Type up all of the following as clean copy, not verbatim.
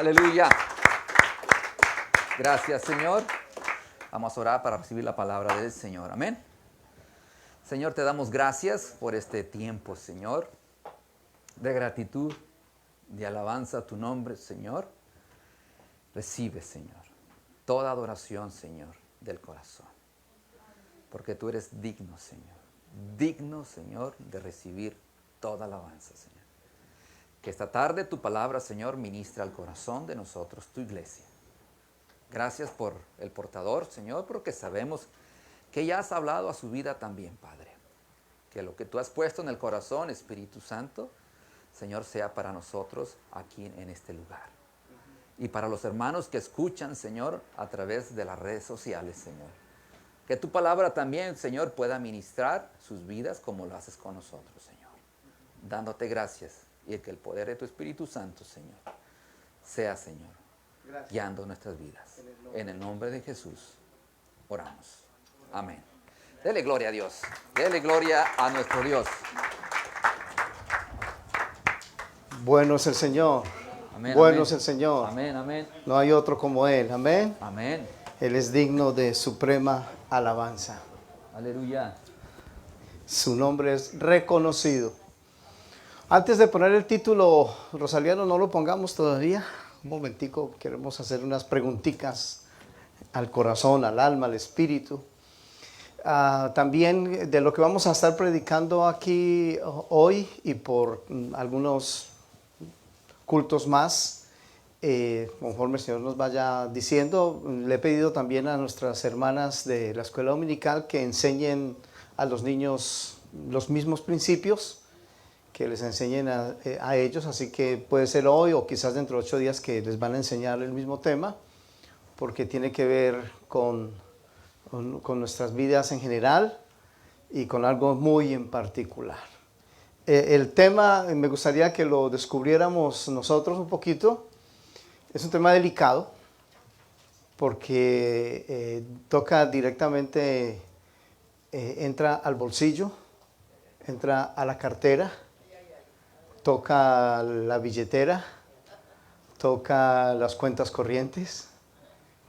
Aleluya. Gracias, Señor. Vamos a orar para recibir la palabra del Señor. Amén. Señor, te damos gracias por este tiempo, Señor, de gratitud, de alabanza a tu nombre, Señor. Recibe, Señor, toda adoración, Señor, del corazón. Porque tú eres digno, Señor. Digno, Señor, de recibir toda alabanza, Señor. Que esta tarde tu palabra, Señor, ministra al corazón de nosotros, tu iglesia. Gracias por el portador, Señor, porque sabemos que ya has hablado a su vida también, Padre. Que lo que tú has puesto en el corazón, Espíritu Santo, Señor, sea para nosotros aquí en este lugar. Y para los hermanos que escuchan, Señor, a través de las redes sociales, Señor. Que tu palabra también, Señor, pueda ministrar sus vidas como lo haces con nosotros, Señor. Dándote gracias y que el poder de tu Espíritu Santo, Señor, sea, Señor, guiando nuestras vidas. En el nombre de Jesús oramos. Amén. Dele gloria a Dios. Dele gloria a nuestro Dios. Bueno es el Señor. Amén, Bueno amén. es el Señor. Amén, amén. No hay otro como Él. Amén. Amén. Él es digno de suprema alabanza. Aleluya. Su nombre es reconocido. Antes de poner el título, Rosaliano, no lo pongamos todavía. Un momentico, queremos hacer unas preguntitas al corazón, al alma, al espíritu. También de lo que vamos a estar predicando aquí hoy y por algunos cultos más, conforme el Señor nos vaya diciendo, le he pedido también a nuestras hermanas de la escuela dominical que enseñen a los niños los mismos principios, que les enseñen a ellos, así que puede ser hoy o quizás dentro de 8 días que les van a enseñar el mismo tema, porque tiene que ver con nuestras vidas en general y con algo muy en particular. El tema, me gustaría que lo descubriéramos nosotros un poquito. Es un tema delicado porque toca directamente, entra al bolsillo, entra a la cartera, toca la billetera, toca las cuentas corrientes.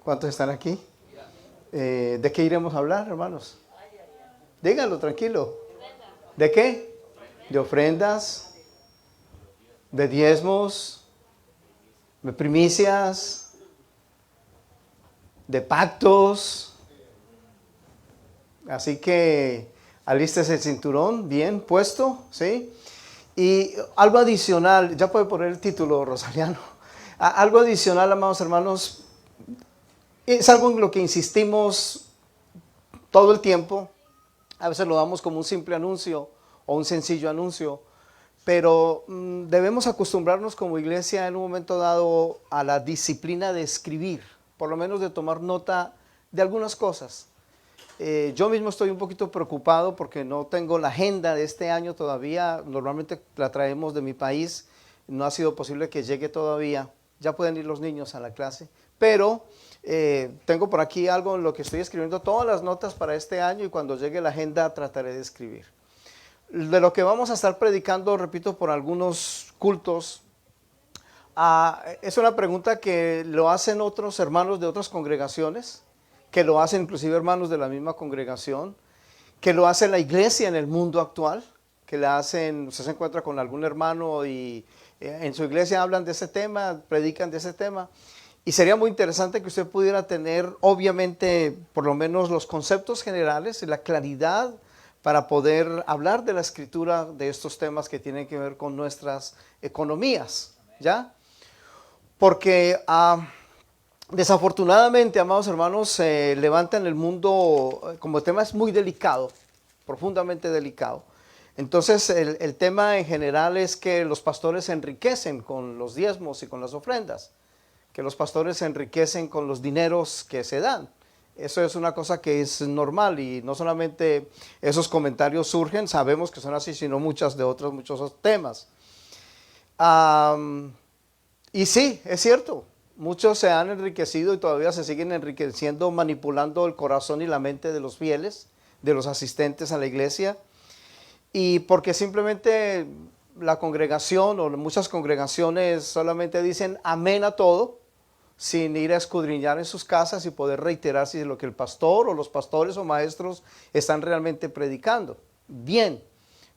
¿Cuántos están aquí? ¿De qué iremos a hablar, hermanos? Díganlo, tranquilo. ¿De qué? De ofrendas, de diezmos, de primicias, de pactos. Así que alístese el cinturón bien puesto, ¿sí? Y algo adicional, ya puede poner el título, Rosaliano. Algo adicional, amados hermanos, es algo en lo que insistimos todo el tiempo. A veces lo damos como un simple anuncio o un sencillo anuncio, pero debemos acostumbrarnos como iglesia en un momento dado a la disciplina de escribir, por lo menos de tomar nota de algunas cosas. Yo mismo estoy un poquito preocupado porque no tengo la agenda de este año todavía. Normalmente la traemos de mi país, no ha sido posible que llegue todavía. Ya pueden ir los niños a la clase, pero tengo por aquí algo en lo que estoy escribiendo todas las notas para este año y cuando llegue la agenda trataré de escribir. De lo que vamos a estar predicando, repito, por algunos cultos, es una pregunta que lo hacen otros hermanos de otras congregaciones, que lo hacen inclusive hermanos de la misma congregación, que lo hace la iglesia en el mundo actual, que la hacen, usted se encuentra con algún hermano y en su iglesia hablan de ese tema, predican de ese tema. Y sería muy interesante que usted pudiera tener, obviamente, por lo menos los conceptos generales y la claridad para poder hablar de la escritura de estos temas que tienen que ver con nuestras economías, ¿ya? Porque desafortunadamente, amados hermanos, se levanta en el mundo, como el tema es muy delicado, profundamente delicado. Entonces, el tema en general es que los pastores se enriquecen con los diezmos y con las ofrendas, que los pastores se enriquecen con los dineros que se dan. Eso es una cosa que es normal y no solamente esos comentarios surgen, sabemos que son así, sino muchos otros temas. Y sí, es cierto, muchos se han enriquecido y todavía se siguen enriqueciendo manipulando el corazón y la mente de los fieles, de los asistentes a la iglesia, y porque simplemente la congregación o muchas congregaciones solamente dicen amén a todo, sin ir a escudriñar en sus casas y poder reiterar si lo que el pastor o los pastores o maestros están realmente predicando. Bien,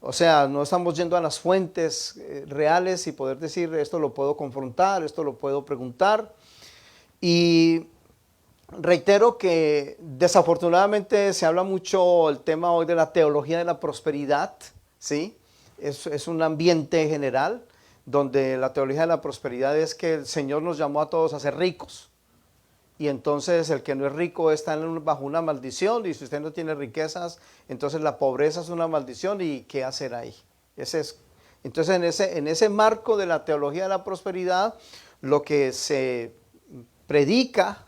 o sea, no estamos yendo a las fuentes reales y poder decir esto lo puedo confrontar, esto lo puedo preguntar. Y reitero que desafortunadamente se habla mucho el tema hoy de la teología de la prosperidad, ¿sí? Es un ambiente general donde la teología de la prosperidad es que el Señor nos llamó a todos a ser ricos. Y entonces el que no es rico está bajo una maldición, y si usted no tiene riquezas, entonces la pobreza es una maldición, y ¿qué hacer ahí? Entonces en ese marco de la teología de la prosperidad, lo que se predica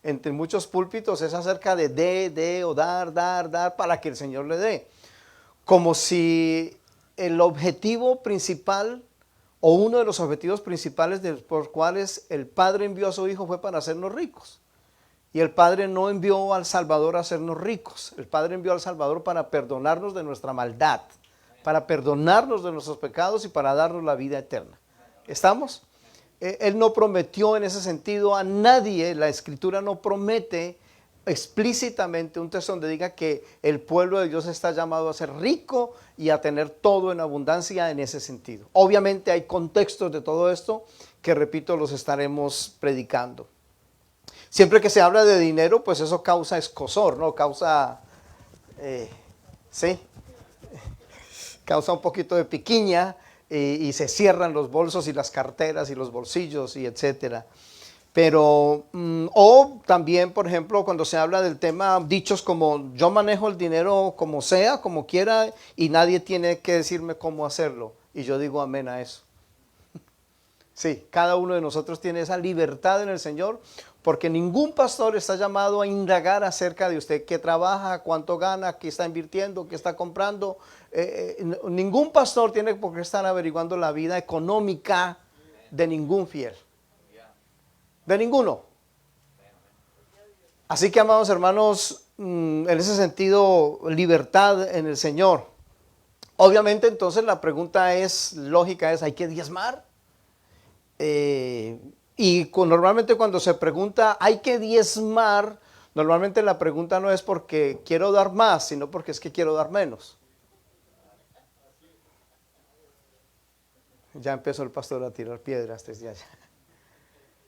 entre muchos púlpitos es acerca de o dar para que el Señor le dé. Como si el objetivo principal o uno de los objetivos principales por cuales el Padre envió a su Hijo fue para hacernos ricos. Y el Padre no envió al Salvador a hacernos ricos. El Padre envió al Salvador para perdonarnos de nuestra maldad, para perdonarnos de nuestros pecados y para darnos la vida eterna. ¿Estamos? Él no prometió en ese sentido a nadie. La Escritura no promete explícitamente un texto donde diga que el pueblo de Dios está llamado a ser rico y a tener todo en abundancia en ese sentido. Obviamente hay contextos de todo esto que, repito, los estaremos predicando. Siempre que se habla de dinero, pues eso causa escozor, ¿no? Causa un poquito de piquiña, y se cierran los bolsos y las carteras y los bolsillos y etcétera. Pero, o también, por ejemplo, cuando se habla del tema, dichos como yo manejo el dinero como sea, como quiera, y nadie tiene que decirme cómo hacerlo. Y yo digo amén a eso. Sí, cada uno de nosotros tiene esa libertad en el Señor, porque ningún pastor está llamado a indagar acerca de usted qué trabaja, cuánto gana, qué está invirtiendo, qué está comprando. Ningún pastor tiene por qué estar averiguando la vida económica de ningún fiel. De ninguno. Así que, amados hermanos, en ese sentido, libertad en el Señor. Obviamente, entonces la pregunta es lógica, ¿hay que diezmar? Normalmente cuando se pregunta ¿hay que diezmar? Normalmente la pregunta no es porque quiero dar más, sino porque es que quiero dar menos. Ya empezó el pastor a tirar piedras desde allá.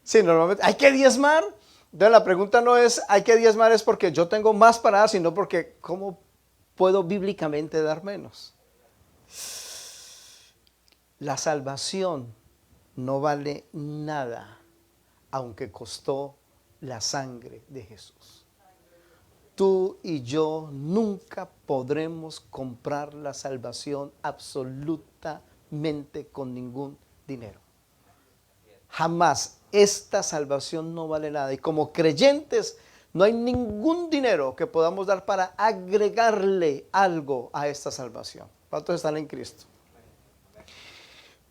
Sí, normalmente ¿hay que diezmar? Entonces la pregunta no es ¿hay que diezmar? Es porque yo tengo más para dar, sino porque ¿cómo puedo bíblicamente dar menos? La salvación no vale nada, aunque costó la sangre de Jesús. Tú y yo nunca podremos comprar la salvación absolutamente con ningún dinero. Jamás. Esta salvación no vale nada. Y como creyentes, no hay ningún dinero que podamos dar para agregarle algo a esta salvación. ¿Cuántos están en Cristo?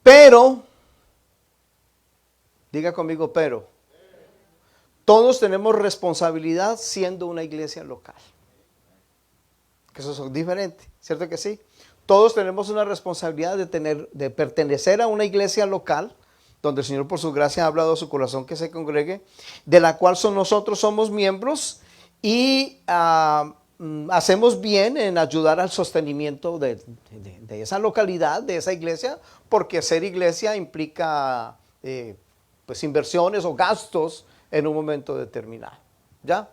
Pero, diga conmigo, pero, todos tenemos responsabilidad siendo una iglesia local. Que eso es diferente, ¿cierto que sí? Todos tenemos una responsabilidad de pertenecer a una iglesia local, donde el Señor por su gracia ha hablado a su corazón que se congregue, de la cual nosotros somos miembros, y hacemos bien en ayudar al sostenimiento de esa localidad, de esa iglesia, porque ser iglesia implica pues inversiones o gastos en un momento determinado. ¿Ya?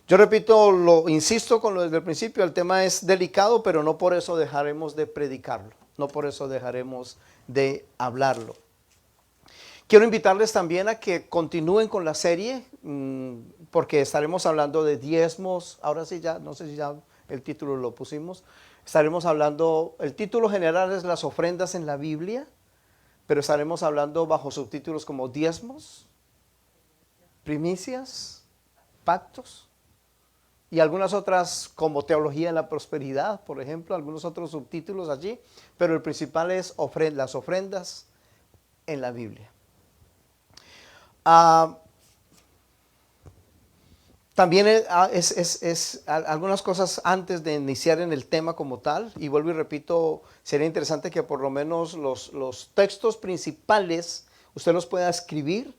Yo repito, insisto con lo desde el principio, el tema es delicado, pero no por eso dejaremos de predicarlo, no por eso dejaremos de hablarlo. Quiero invitarles también a que continúen con la serie, porque estaremos hablando de diezmos. Ahora sí, ya, no sé si ya el título lo pusimos. Estaremos hablando, el título general es las ofrendas en la Biblia, pero estaremos hablando bajo subtítulos como diezmos, primicias, pactos, y algunas otras como teología de la prosperidad, por ejemplo, algunos otros subtítulos allí, pero el principal es las ofrendas en la Biblia. También algunas cosas antes de iniciar en el tema como tal, y vuelvo y repito, sería interesante que por lo menos los textos principales usted los pueda escribir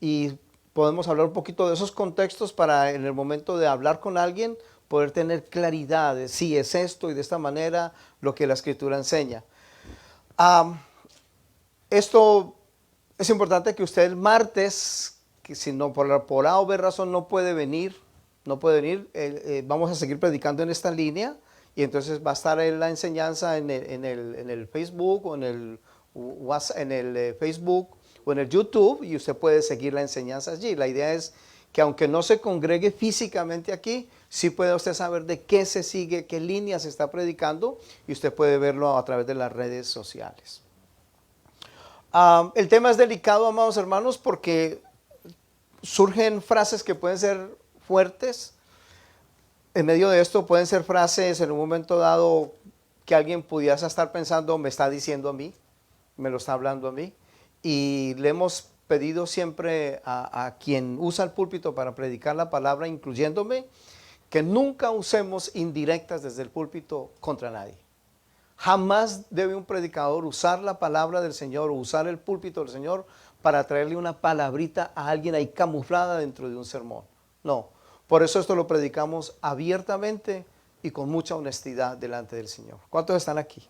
y podemos hablar un poquito de esos contextos para en el momento de hablar con alguien poder tener claridad de si es esto y de esta manera lo que la escritura enseña. Esto es importante que usted el martes, que si no por A o B razón no puede venir, vamos a seguir predicando en esta línea y entonces va a estar la enseñanza en el Facebook o en el WhatsApp, en el Facebook o en el YouTube y usted puede seguir la enseñanza allí. La idea es que aunque no se congregue físicamente aquí, sí puede usted saber de qué se sigue, qué línea se está predicando y usted puede verlo a través de las redes sociales. El tema es delicado, amados hermanos, porque surgen frases que pueden ser fuertes. En medio de esto pueden ser frases en un momento dado que alguien pudiese estar pensando, me está diciendo a mí, me lo está hablando a mí. Y le hemos pedido siempre a quien usa el púlpito para predicar la palabra, incluyéndome, que nunca usemos indirectas desde el púlpito contra nadie. Jamás debe un predicador usar la palabra del Señor o usar el púlpito del Señor para traerle una palabrita a alguien ahí camuflada dentro de un sermón. No, por eso esto lo predicamos abiertamente y con mucha honestidad delante del Señor. ¿Cuántos están aquí?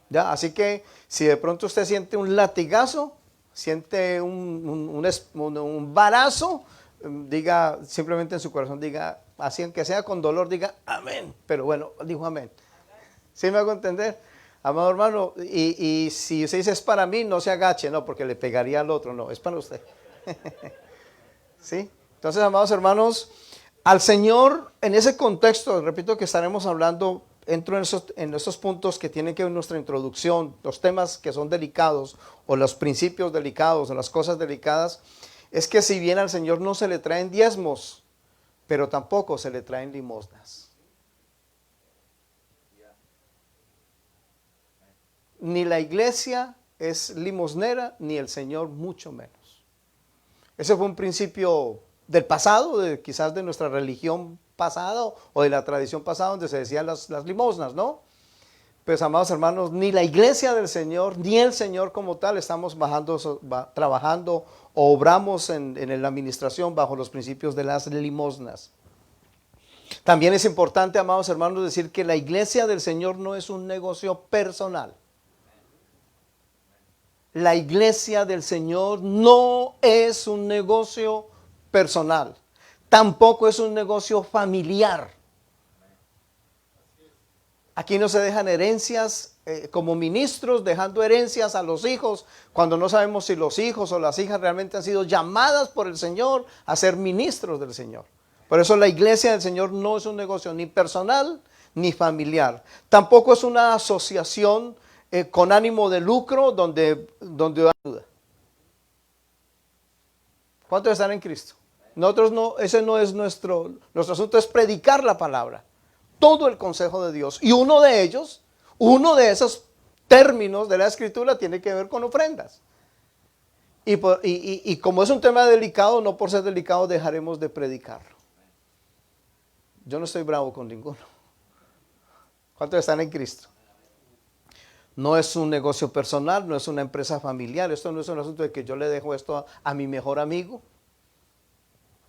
¿Ya? Así que si de pronto usted siente un latigazo, siente un varazo, diga simplemente en su corazón, diga, así aunque sea con dolor, diga amén. Pero bueno, dijo amén. ¿Sí me hago entender? Amado hermano, y si usted dice es para mí, no se agache, no, porque le pegaría al otro, no, es para usted. ¿Sí? Entonces, amados hermanos, al Señor, en ese contexto, repito que estaremos hablando, entro en esos puntos que tienen que ver nuestra introducción, los temas que son delicados, o los principios delicados, o las cosas delicadas, es que si bien al Señor no se le traen diezmos, pero tampoco se le traen limosnas. Ni la iglesia es limosnera, ni el Señor mucho menos. Ese fue un principio del pasado, quizás de nuestra religión pasada o de la tradición pasada donde se decían las limosnas, ¿no? Pues amados hermanos, ni la iglesia del Señor, ni el Señor como tal estamos trabajando o obramos en la administración bajo los principios de las limosnas. También es importante, amados hermanos, decir que la iglesia del Señor no es un negocio personal. La iglesia del Señor no es un negocio personal, tampoco es un negocio familiar. Aquí no se dejan herencias como ministros, dejando herencias a los hijos, cuando no sabemos si los hijos o las hijas realmente han sido llamadas por el Señor a ser ministros del Señor. Por eso la iglesia del Señor no es un negocio ni personal ni familiar. Tampoco es una asociación con ánimo de lucro donde ayuda. ¿Cuántos están en Cristo? Nosotros no, ese no es nuestro asunto, es predicar la palabra, todo el consejo de Dios. Y uno de esos términos de la Escritura tiene que ver con ofrendas. Y como es un tema delicado, no por ser delicado dejaremos de predicarlo. Yo no estoy bravo con ninguno. ¿Cuántos están en Cristo? No es un negocio personal, no es una empresa familiar. Esto no es un asunto de que yo le dejo esto a mi mejor amigo.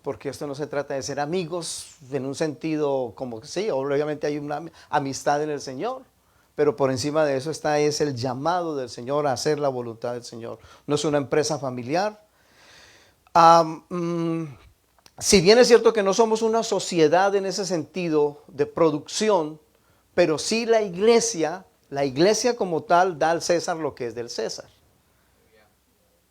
Porque esto no se trata de ser amigos en un sentido como que sí, obviamente hay una amistad en el Señor. Pero por encima de eso es el llamado del Señor a hacer la voluntad del Señor. No es una empresa familiar. Si bien es cierto que no somos una sociedad en ese sentido de producción, pero sí la iglesia como tal da al César lo que es del César.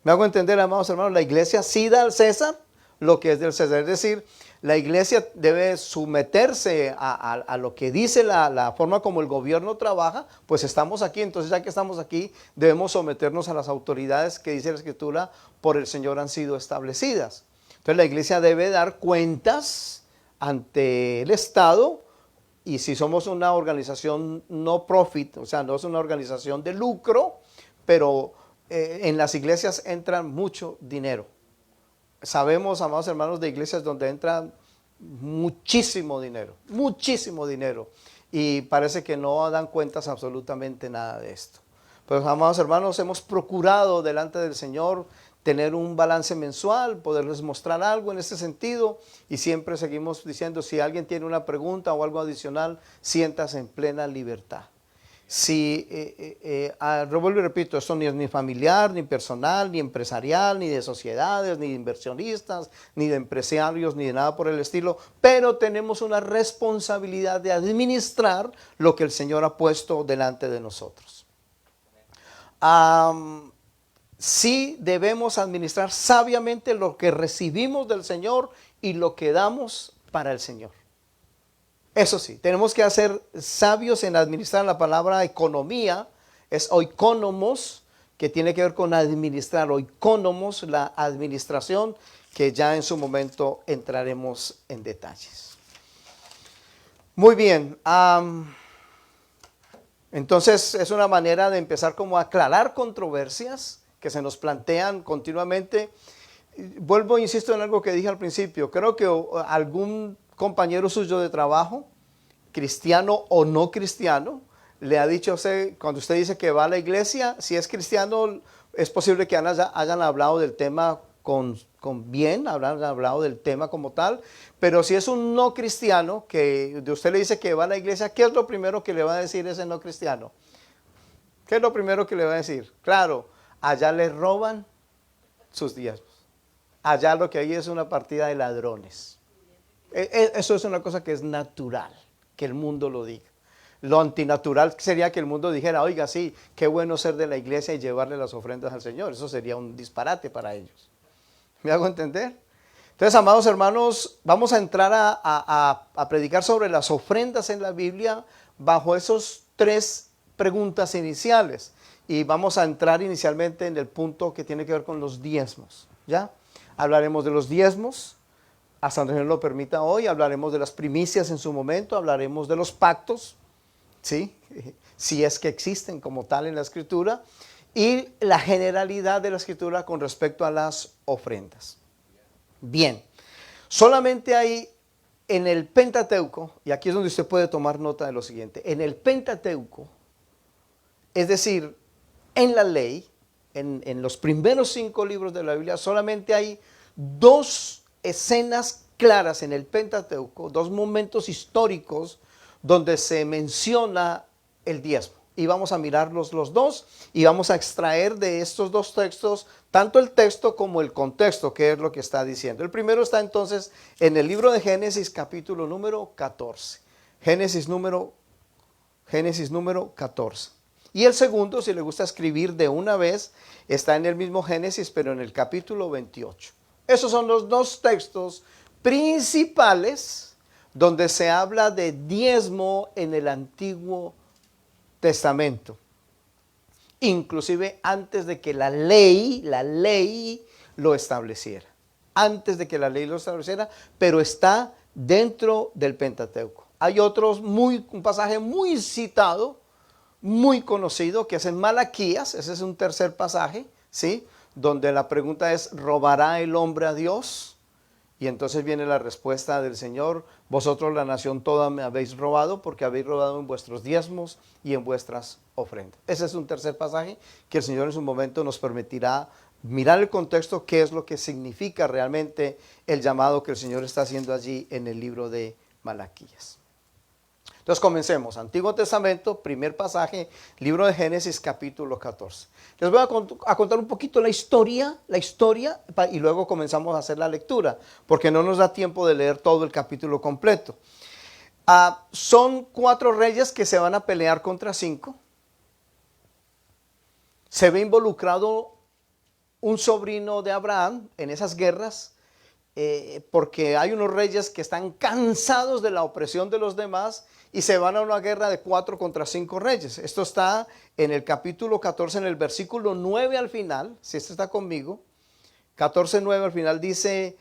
¿Me hago entender, amados hermanos? La iglesia sí da al César lo que es del César. Es decir, la iglesia debe someterse a lo que dice la forma como el gobierno trabaja. Pues estamos aquí, entonces ya que estamos aquí, debemos someternos a las autoridades que dice la Escritura por el Señor han sido establecidas. Entonces la iglesia debe dar cuentas ante el Estado. Y si somos una organización no profit, o sea, no es una organización de lucro, pero en las iglesias entra mucho dinero. Sabemos, amados hermanos, de iglesias donde entran muchísimo dinero. Y parece que no dan cuentas absolutamente nada de esto. Pues, amados hermanos, hemos procurado delante del Señor tener un balance mensual, poderles mostrar algo en ese sentido, y siempre seguimos diciendo, si alguien tiene una pregunta o algo adicional, siéntase en plena libertad. Si, vuelvo y repito, esto ni es ni familiar, ni personal, ni empresarial, ni de sociedades, ni de inversionistas, ni de empresarios, ni de nada por el estilo, pero tenemos una responsabilidad de administrar lo que el Señor ha puesto delante de nosotros. Sí debemos administrar sabiamente lo que recibimos del Señor y lo que damos para el Señor. Eso sí, tenemos que ser sabios en administrar. La palabra economía es oikonomos, que tiene que ver con administrar. Oikonomos, la administración, que ya en su momento entraremos en detalles. Muy bien. Entonces es una manera de empezar como a aclarar controversias que se nos plantean continuamente. Vuelvo e insisto en algo que dije al principio. Creo que algún compañero suyo de trabajo, cristiano o no cristiano, le ha dicho a usted, cuando usted dice que va a la iglesia, si es cristiano, es posible que hayan hablado del tema con bien, habrán hablado del tema como tal, pero si es un no cristiano, que usted le dice que va a la iglesia, ¿qué es lo primero que le va a decir ese no cristiano? ¿Qué es lo primero que le va a decir? Claro, allá le roban sus diezmos. Allá lo que hay es una partida de ladrones. Eso es una cosa que es natural, que el mundo lo diga. Lo antinatural sería que el mundo dijera, oiga, sí, qué bueno ser de la iglesia y llevarle las ofrendas al Señor. Eso sería un disparate para ellos. ¿Me hago entender? Entonces, amados hermanos, vamos a entrar a predicar sobre las ofrendas en la Biblia bajo esos 3 preguntas iniciales. Y vamos a entrar inicialmente en el punto que tiene que ver con los diezmos. ¿Ya? Hablaremos de los diezmos, hasta donde Dios lo permita hoy. Hablaremos de las primicias en su momento. Hablaremos de los pactos, ¿sí? Si es que existen como tal en la Escritura. Y la generalidad de la Escritura con respecto a las ofrendas. Bien, solamente hay en el Pentateuco, y aquí es donde usted puede tomar nota de lo siguiente, en el Pentateuco, es decir, en la ley, en los primeros 5 libros de la Biblia, solamente hay 2 escenas claras en el Pentateuco, 2 momentos históricos donde se menciona el diezmo. Y vamos a mirarlos los 2 y vamos a extraer de estos 2 textos tanto el texto como el contexto, que es lo que está diciendo. El primero está entonces en el libro de Génesis, capítulo número 14. Génesis número 14. Y el segundo, si le gusta escribir de una vez, está en el mismo Génesis, pero en el capítulo 28. Esos son los 2 textos principales donde se habla de diezmo en el Antiguo Testamento. Inclusive antes de que la ley lo estableciera. Antes de que la ley lo estableciera, pero está dentro del Pentateuco. Hay un pasaje muy citado, muy conocido, que es en Malaquías. Ese es un tercer pasaje, ¿sí? Donde la pregunta es, ¿robará el hombre a Dios? Y entonces viene la respuesta del Señor, vosotros la nación toda me habéis robado porque habéis robado en vuestros diezmos y en vuestras ofrendas. Ese es un tercer pasaje que el Señor en su momento nos permitirá mirar el contexto, qué es lo que significa realmente el llamado que el Señor está haciendo allí en el libro de Malaquías. Entonces comencemos. Antiguo Testamento, primer pasaje, libro de Génesis, capítulo 14. Les voy a contar un poquito la historia, y luego comenzamos a hacer la lectura, porque no nos da tiempo de leer todo el capítulo completo. Son 4 reyes que se van a pelear contra 5. Se ve involucrado un sobrino de Abraham en esas guerras, porque hay unos reyes que están cansados de la opresión de los demás y se van a una guerra de 4 contra 5 reyes. Esto está en el capítulo 14, en el versículo 9 al final, si este está conmigo, 14:9 al final dice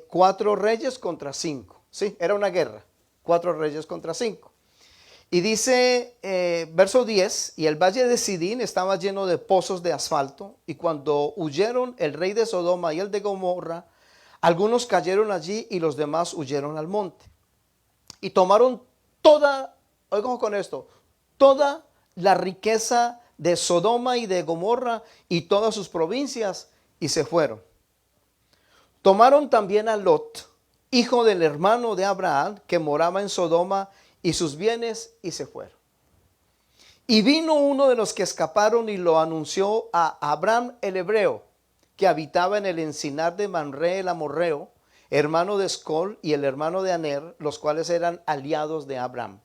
4 reyes contra 5. Sí, era una guerra, 4 reyes contra 5. Y dice, verso 10, y el valle de Sidín estaba lleno de pozos de asfalto, y cuando huyeron el rey de Sodoma y el de Gomorra, Algunos cayeron allí y los demás huyeron al monte. Y tomaron toda, oigan con esto, toda la riqueza de Sodoma y de Gomorra y todas sus provincias y se fueron. Tomaron también a Lot, hijo del hermano de Abraham, que moraba en Sodoma, y sus bienes y se fueron. Y vino uno de los que escaparon y lo anunció a Abraham el hebreo, que habitaba en el encinar de Mamre el amorreo, hermano de Escol y el hermano de Aner, los cuales eran aliados de Abraham.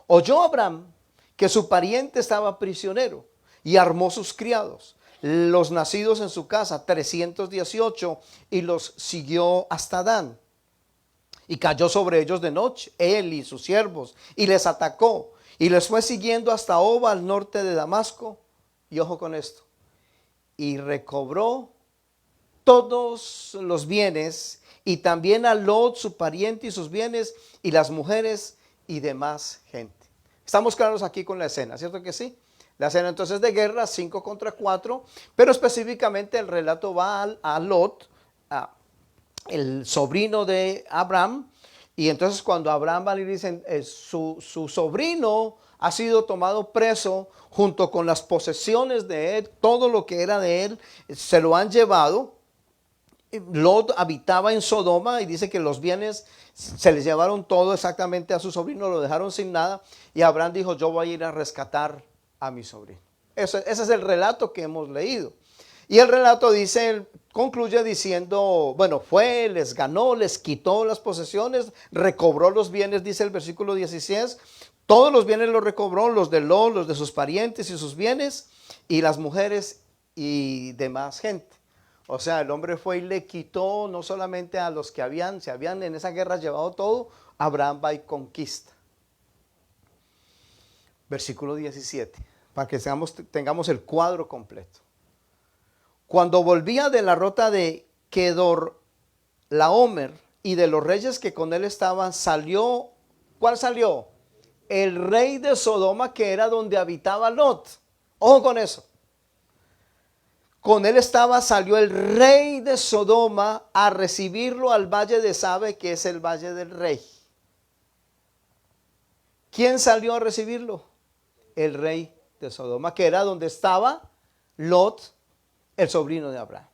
Oyó Abraham que su pariente estaba prisionero y armó sus criados, los nacidos en su casa, 318, y los siguió hasta Dan. Y cayó sobre ellos de noche, él y sus siervos, y les atacó, y les fue siguiendo hasta Oba, al norte de Damasco. Y ojo con esto, y recobró todos los bienes, y también a Lot, su pariente, y sus bienes, y las mujeres, y demás gente. Estamos claros aquí con la escena, ¿cierto que sí? La escena entonces de guerra, 5 contra 4, pero específicamente el relato va a Lot, el sobrino de Abraham, y entonces cuando Abraham va y dicen, su sobrino ha sido tomado preso junto con las posesiones de él, todo lo que era de él, se lo han llevado. Lot habitaba en Sodoma y dice que los bienes se les llevaron todo exactamente a su sobrino, lo dejaron sin nada, y Abraham dijo, yo voy a ir a rescatar a mi sobrino. Ese es el relato que hemos leído. Y el relato dice, concluye diciendo, bueno, fue, les ganó, les quitó las posesiones, recobró los bienes, dice el versículo 16, todos los bienes los recobró, los de Lot, los de sus parientes y sus bienes, y las mujeres y demás gente. O sea, el hombre fue y le quitó no solamente a los que se habían en esa guerra llevado todo, Abraham va y conquista. Versículo 17, para que tengamos el cuadro completo. Cuando volvía de la ruta de Kedor Laomer y de los reyes que con él estaban, salió, ¿cuál salió? El rey de Sodoma, que era donde habitaba Lot. Ojo con eso. Con él salió el rey de Sodoma a recibirlo al valle de Sabe, que es el valle del rey. ¿Quién salió a recibirlo? El rey de Sodoma, que era donde estaba Lot, el sobrino de Abraham.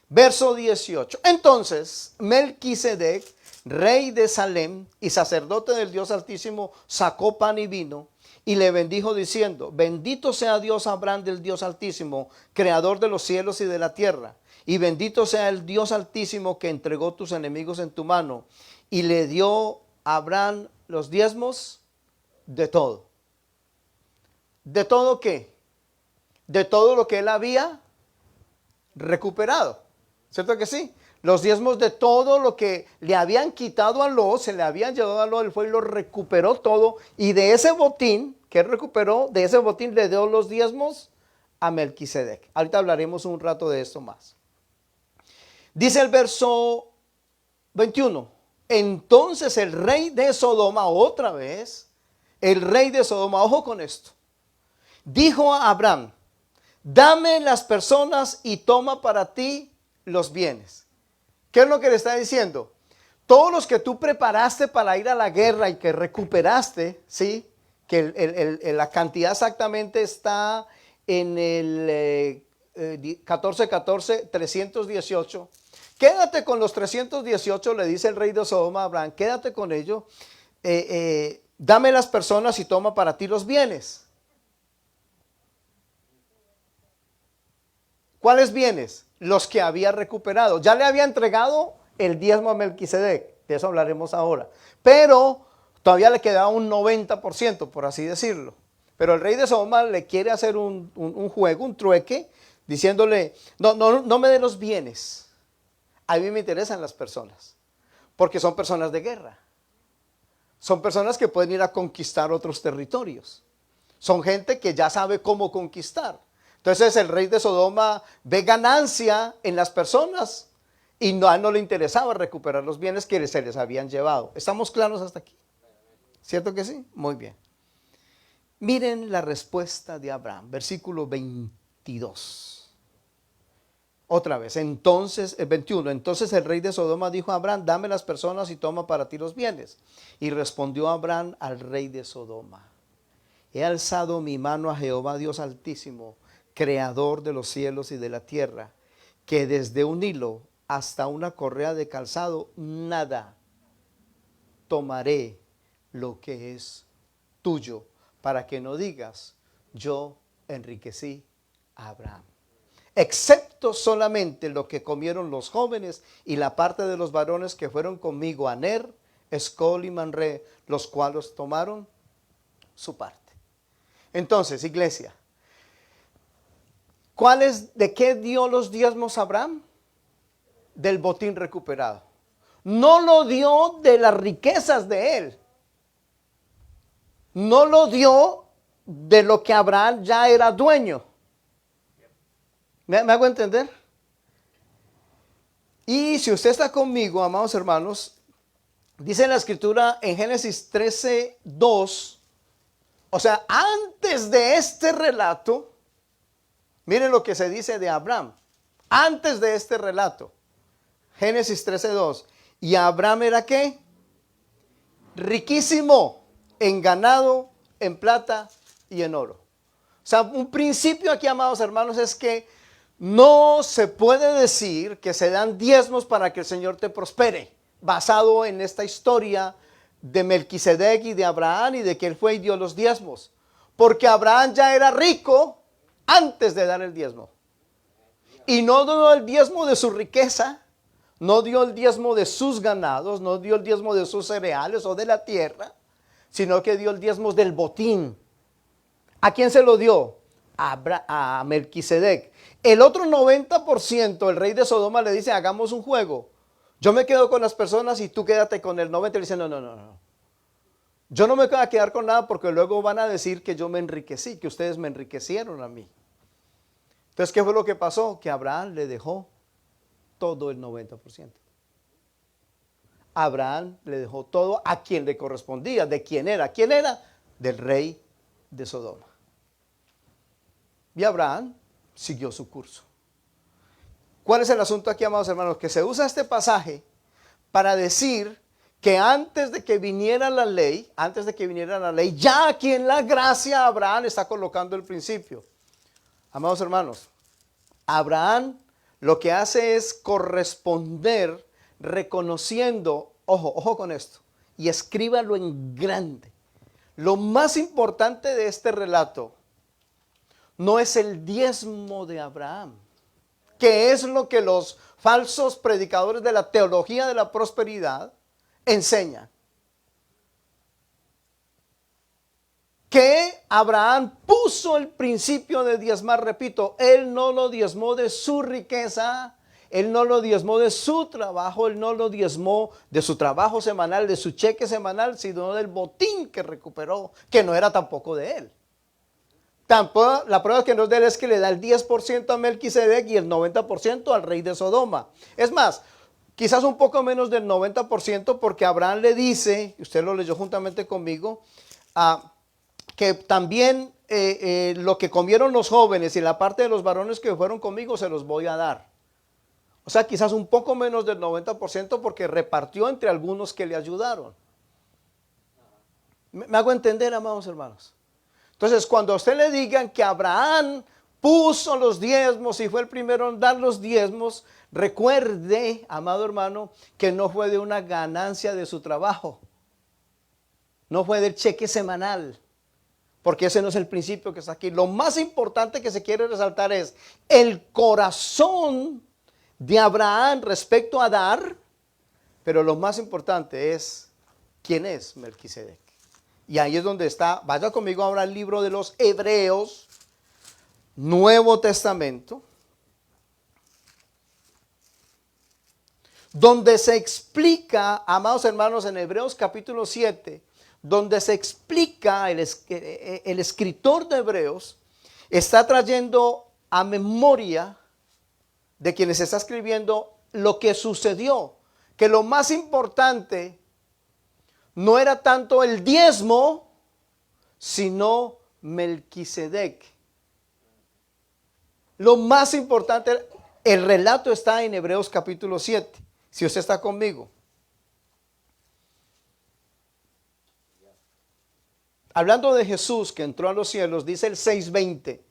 Verso 18. Entonces Melquisedec, rey de Salem y sacerdote del Dios Altísimo, sacó pan y vino y le bendijo diciendo, bendito sea Dios Abraham del Dios Altísimo, creador de los cielos y de la tierra, y bendito sea el Dios Altísimo que entregó tus enemigos en tu mano. Y le dio a Abraham los diezmos de todo. ¿De todo qué? De todo lo que él había recuperado, ¿cierto que sí? Los diezmos de todo lo que le habían quitado a Lot, se le habían llevado a Lot, él fue y lo recuperó todo, y de ese botín que él recuperó, de ese botín le dio los diezmos a Melquisedec. Ahorita hablaremos un rato de esto más. Dice el verso 21, entonces el rey de Sodoma, otra vez, el rey de Sodoma, ojo con esto, dijo a Abraham, dame las personas y toma para ti los bienes. ¿Qué es lo que le está diciendo? Todos los que tú preparaste para ir a la guerra y que recuperaste, ¿sí? Que la cantidad exactamente está en el 318. Quédate con los 318, le dice el rey de Sodoma a Abraham, quédate con ellos. Dame las personas y toma para ti los bienes. ¿Cuáles bienes? Los que había recuperado. Ya le había entregado el diezmo a Melquisedec, de eso hablaremos ahora. Pero todavía le quedaba un 90%, por así decirlo. Pero el rey de Sodoma le quiere hacer un juego, un trueque, diciéndole, no me dé los bienes. A mí me interesan las personas, porque son personas de guerra. Son personas que pueden ir a conquistar otros territorios. Son gente que ya sabe cómo conquistar. Entonces el rey de Sodoma ve ganancia en las personas y a él no le interesaba recuperar los bienes que se les habían llevado. ¿Estamos claros hasta aquí? ¿Cierto que sí? Muy bien. Miren la respuesta de Abraham, versículo 22. Otra vez, entonces, el 21, entonces el rey de Sodoma dijo a Abraham, dame las personas y toma para ti los bienes. Y respondió Abraham al rey de Sodoma, he alzado mi mano a Jehová Dios Altísimo, creador de los cielos y de la tierra, que desde un hilo hasta una correa de calzado, nada tomaré lo que es tuyo, para que no digas, yo enriquecí a Abraham. Excepto solamente lo que comieron los jóvenes y la parte de los varones que fueron conmigo, Aner, Escol y Manré, los cuales tomaron su parte. Entonces, iglesia, ¿de qué dio los diezmos Abraham? Del botín recuperado. No lo dio de las riquezas de él. No lo dio de lo que Abraham ya era dueño. ¿Me hago entender? Y si usted está conmigo, amados hermanos, dice la escritura en Génesis 13:2, o sea, antes de este relato, miren lo que se dice de Abraham, antes de este relato, Génesis 13:2, y Abraham era ¿qué? Riquísimo en ganado, en plata y en oro. O sea, un principio aquí, amados hermanos, es que no se puede decir que se dan diezmos para que el Señor te prospere, basado en esta historia de Melquisedec y de Abraham y de que él fue y dio los diezmos. Porque Abraham ya era rico antes de dar el diezmo. Y no dio el diezmo de su riqueza, no dio el diezmo de sus ganados, no dio el diezmo de sus cereales o de la tierra, sino que dio el diezmo del botín. ¿A quién se lo dio? A Melquisedec. El otro 90%, el rey de Sodoma le dice, hagamos un juego. Yo me quedo con las personas y tú quédate con el 90%. Y le dice, no. Yo no me voy a quedar con nada porque luego van a decir que yo me enriquecí, que ustedes me enriquecieron a mí. Entonces, ¿qué fue lo que pasó? Que Abraham le dejó todo el 90%. Abraham le dejó todo a quien le correspondía. ¿De quién era? ¿Quién era? Del rey de Sodoma. Y Abraham siguió su curso. ¿Cuál es el asunto aquí, amados hermanos? Que se usa este pasaje para decir que antes de que viniera la ley, ya aquí en la gracia Abraham está colocando el principio. Amados hermanos, Abraham lo que hace es corresponder reconociendo, ojo con esto, y escríbalo en grande. Lo más importante de este relato no es el diezmo de Abraham, que es lo que los falsos predicadores de la teología de la prosperidad enseñan. Que Abraham puso el principio de diezmar, repito, él no lo diezmó de su riqueza, él no lo diezmó de su trabajo, él no lo diezmó de su trabajo semanal, de su cheque semanal, sino del botín que recuperó, que no era tampoco de él. Tampoco, la prueba que nos da es que le da el 10% a Melquisedec y el 90% al rey de Sodoma. Es más, quizás un poco menos del 90% porque Abraham le dice, usted lo leyó juntamente conmigo, que también lo que comieron los jóvenes y la parte de los varones que fueron conmigo se los voy a dar. O sea, quizás un poco menos del 90% porque repartió entre algunos que le ayudaron. ¿Me hago entender, amados hermanos? Entonces, cuando a usted le digan que Abraham puso los diezmos y fue el primero en dar los diezmos, recuerde, amado hermano, que no fue de una ganancia de su trabajo. No fue del cheque semanal, porque ese no es el principio que está aquí. Lo más importante que se quiere resaltar es el corazón de Abraham respecto a dar, pero lo más importante es quién es Melquisedec. Y ahí es donde está, vaya conmigo ahora al libro de los Hebreos, Nuevo Testamento, donde se explica, amados hermanos, en Hebreos capítulo 7, donde se explica, el escritor de Hebreos está trayendo a memoria de quienes está escribiendo lo que sucedió, que lo más importante no era tanto el diezmo, sino Melquisedec. Lo más importante, El relato está en Hebreos capítulo 7. Si usted está conmigo. Hablando de Jesús que entró a los cielos, dice el 6:20,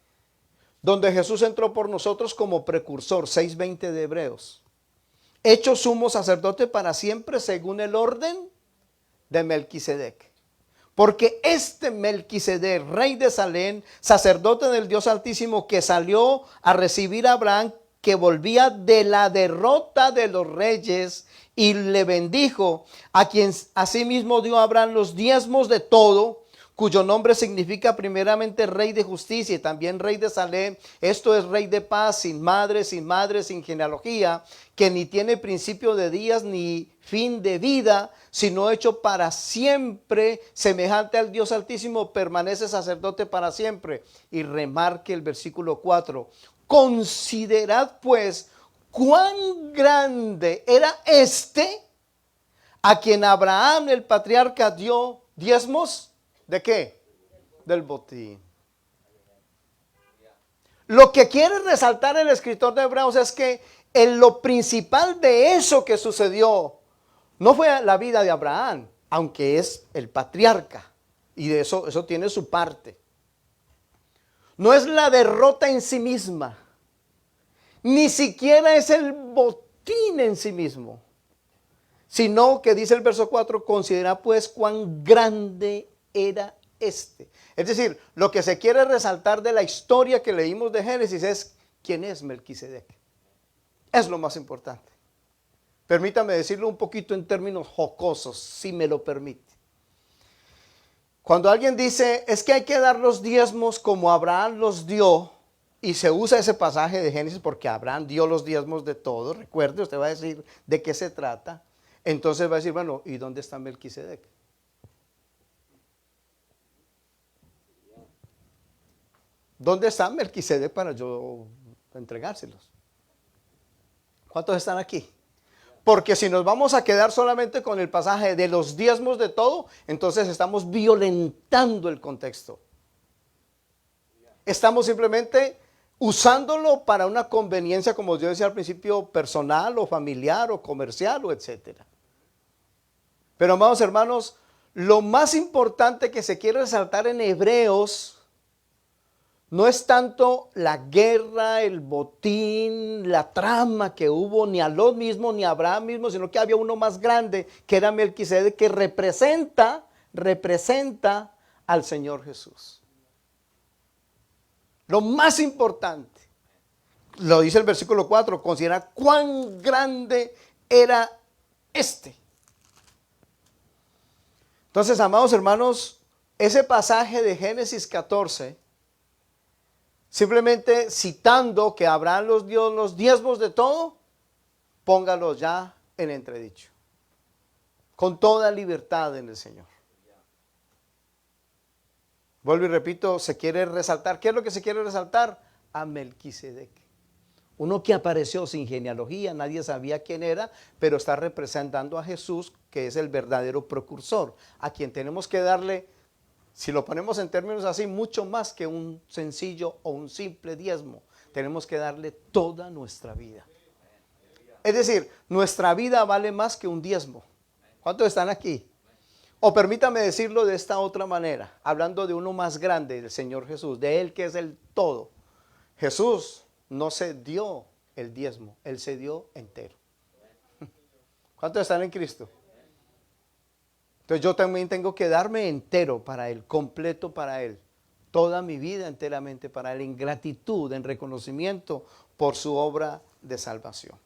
donde Jesús entró por nosotros como precursor, 6:20 de Hebreos. Hecho sumo sacerdote para siempre según el orden de Melquisedec. Porque este Melquisedec, rey de Salem, sacerdote del Dios Altísimo, que salió a recibir a Abraham, que volvía de la derrota de los reyes, y le bendijo, a quien asimismo dio a Abraham los diezmos de todo, cuyo nombre significa primeramente rey de justicia y también rey de Salem. Esto es rey de paz, sin madre, sin genealogía, que ni tiene principio de días ni fin de vida, sino hecho para siempre, semejante al Dios Altísimo, permanece sacerdote para siempre. Y remarque el versículo 4. Considerad pues cuán grande era este a quien Abraham el patriarca dio diezmos. ¿De qué? Del botín. Lo que quiere resaltar el escritor de Hebreos es que en lo principal de eso que sucedió no fue la vida de Abraham, aunque es el patriarca, y de eso tiene su parte. No es la derrota en sí misma, ni siquiera es el botín en sí mismo, sino que dice el verso 4, considera pues cuán grande era este. Es decir, lo que se quiere resaltar de la historia que leímos de Génesis es quién es Melquisedec. Es lo más importante. Permítame decirlo un poquito en términos jocosos, si me lo permite. Cuando alguien dice, es que hay que dar los diezmos como Abraham los dio, y se usa ese pasaje de Génesis porque Abraham dio los diezmos de todo, recuerde, usted va a decir de qué se trata, entonces va a decir, bueno, ¿y dónde está Melquisedec? ¿Dónde está Melquisedec para yo entregárselos? ¿Cuántos están aquí? Porque si nos vamos a quedar solamente con el pasaje de los diezmos de todo, entonces estamos violentando el contexto. Estamos simplemente usándolo para una conveniencia, como yo decía al principio, personal o familiar o comercial o etcétera. Pero amados hermanos, lo más importante que se quiere resaltar en Hebreos no es tanto la guerra, el botín, la trama que hubo, ni a Lot mismo, ni a Abraham mismo, sino que había uno más grande, que era Melquisedec, que representa al Señor Jesús. Lo más importante, lo dice el versículo 4, considera cuán grande era este. Entonces, amados hermanos, ese pasaje de Génesis 14, simplemente citando que Abraham los dio los diezmos de todo, póngalos ya en entredicho, con toda libertad en el Señor. Vuelvo y repito, se quiere resaltar, ¿qué es lo que se quiere resaltar? A Melquisedec. Uno que apareció sin genealogía, nadie sabía quién era, pero está representando a Jesús, que es el verdadero precursor, a quien tenemos que darle, si lo ponemos en términos así, mucho más que un sencillo o un simple diezmo. Tenemos que darle toda nuestra vida. Es decir, nuestra vida vale más que un diezmo. ¿Cuántos están aquí? O permítame decirlo de esta otra manera, hablando de uno más grande, del Señor Jesús, de Él que es el todo. Jesús no se dio el diezmo, Él se dio entero. ¿Cuántos están en Cristo? Entonces yo también tengo que darme entero para Él, completo para Él. Toda mi vida enteramente para Él, en gratitud, en reconocimiento por su obra de salvación.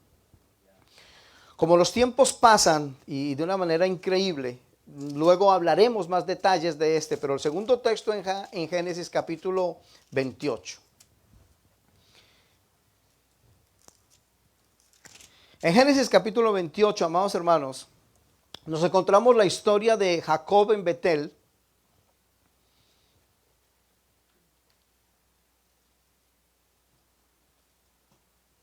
Como los tiempos pasan y de una manera increíble, luego hablaremos más detalles de este, pero el segundo texto en Génesis capítulo 28. En Génesis capítulo 28, amados hermanos, nos encontramos la historia de Jacob en Betel.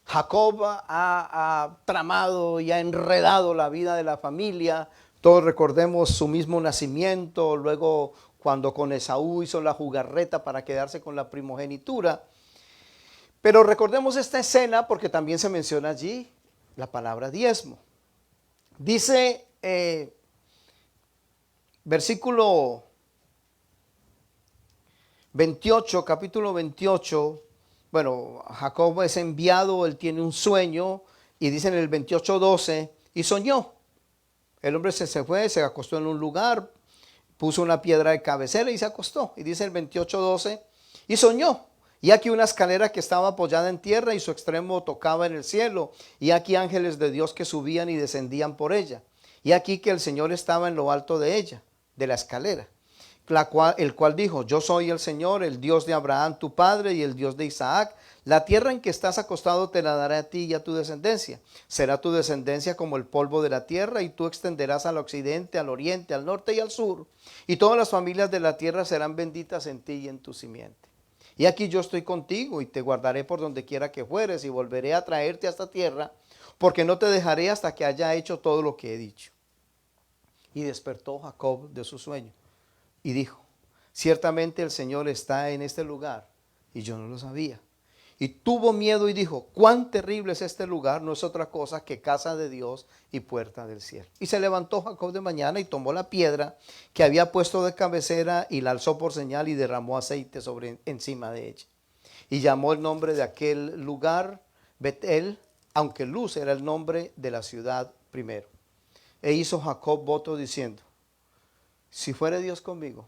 Jacob ha tramado y ha enredado la vida de la familia. Todos recordemos su mismo nacimiento, luego cuando con Esaú hizo la jugarreta para quedarse con la primogenitura. Pero recordemos esta escena porque también se menciona allí la palabra diezmo. Dice versículo 28, capítulo 28, bueno, Jacob es enviado, él tiene un sueño y dice en el 28:12, y soñó. El hombre se fue, se acostó en un lugar, puso una piedra de cabecera y se acostó. Y dice el 28:12, y soñó. Y aquí una escalera que estaba apoyada en tierra y su extremo tocaba en el cielo. Y aquí ángeles de Dios que subían y descendían por ella. Y aquí que el Señor estaba en lo alto de ella, de la escalera. El cual dijo, yo soy el Señor, el Dios de Abraham tu padre y el Dios de Isaac. La tierra en que estás acostado te la daré a ti y a tu descendencia. Será tu descendencia como el polvo de la tierra y tú extenderás al occidente, al oriente, al norte y al sur. Y todas las familias de la tierra serán benditas en ti y en tu simiente. Y aquí yo estoy contigo y te guardaré por donde quiera que fueres y volveré a traerte a esta tierra, porque no te dejaré hasta que haya hecho todo lo que he dicho. Y despertó Jacob de su sueño y dijo, ciertamente el Señor está en este lugar y yo no lo sabía. Y tuvo miedo y dijo, cuán terrible es este lugar, no es otra cosa que casa de Dios y puerta del cielo. Y se levantó Jacob de mañana y tomó la piedra que había puesto de cabecera y la alzó por señal y derramó aceite encima de ella. Y llamó el nombre de aquel lugar Betel, aunque Luz era el nombre de la ciudad primero. E hizo Jacob voto diciendo, si fuere Dios conmigo,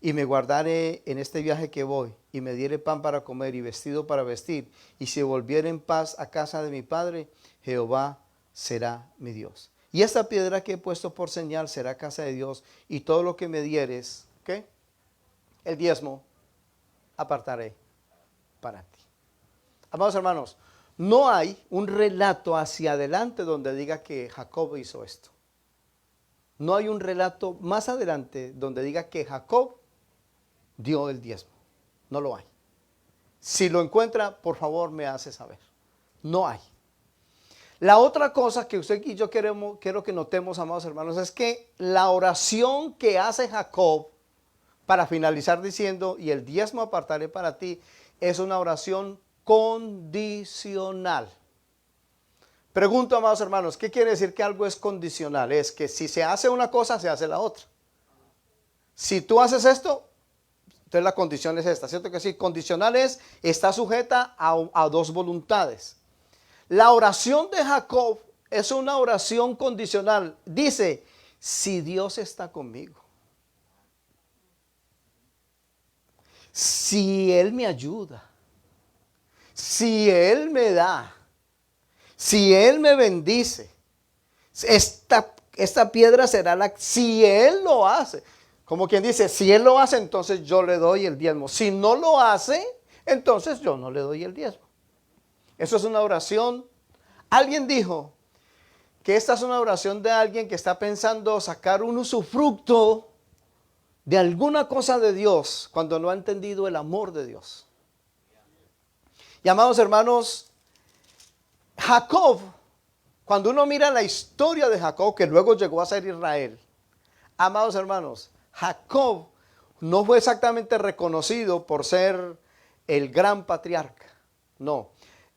y me guardare en este viaje que voy, y me diere pan para comer y vestido para vestir, y si volviere en paz a casa de mi padre, Jehová será mi Dios. Y esta piedra que he puesto por señal será casa de Dios, y todo lo que me dieres, ¿qué? El diezmo, apartaré para ti. Amados hermanos, no hay un relato hacia adelante donde diga que Jacob hizo esto. No hay un relato más adelante donde diga que Jacob dio el diezmo. No lo hay. Si lo encuentra, por favor me hace saber. No hay. La otra cosa que usted y yo quiero que notemos, amados hermanos, es que la oración que hace Jacob para finalizar diciendo, y el diezmo apartaré para ti, es una oración condicional. Pregunto, amados hermanos, ¿qué quiere decir que algo es condicional? Es que si se hace una cosa, se hace la otra. Si tú haces esto, entonces la condición es esta, ¿cierto que sí? Condicional es, está sujeta a dos voluntades. La oración de Jacob es una oración condicional. Dice, si Dios está conmigo, si Él me ayuda, si Él me da, si Él me bendice, esta piedra será si Él lo hace. Como quien dice, si Él lo hace, entonces yo le doy el diezmo. Si no lo hace, entonces yo no le doy el diezmo. Eso es una oración. Alguien dijo que esta es una oración de alguien que está pensando sacar un usufructo de alguna cosa de Dios cuando no ha entendido el amor de Dios. Y amados hermanos, Jacob, cuando uno mira la historia de Jacob, que luego llegó a ser Israel, amados hermanos, Jacob no fue exactamente reconocido por ser el gran patriarca. No,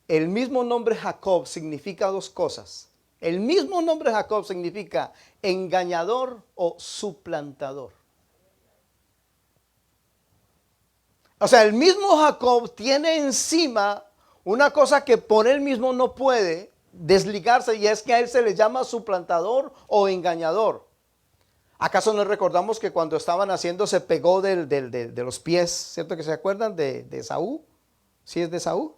el mismo nombre Jacob significa dos cosas. El mismo nombre Jacob significa engañador o suplantador. O sea, el mismo Jacob tiene encima una cosa que por él mismo no puede desligarse, y es que a él se le llama suplantador o engañador. ¿Acaso no recordamos que cuando estaban haciendo se pegó de los pies? ¿Cierto que se acuerdan de Esaú? ¿Sí es de Esaú?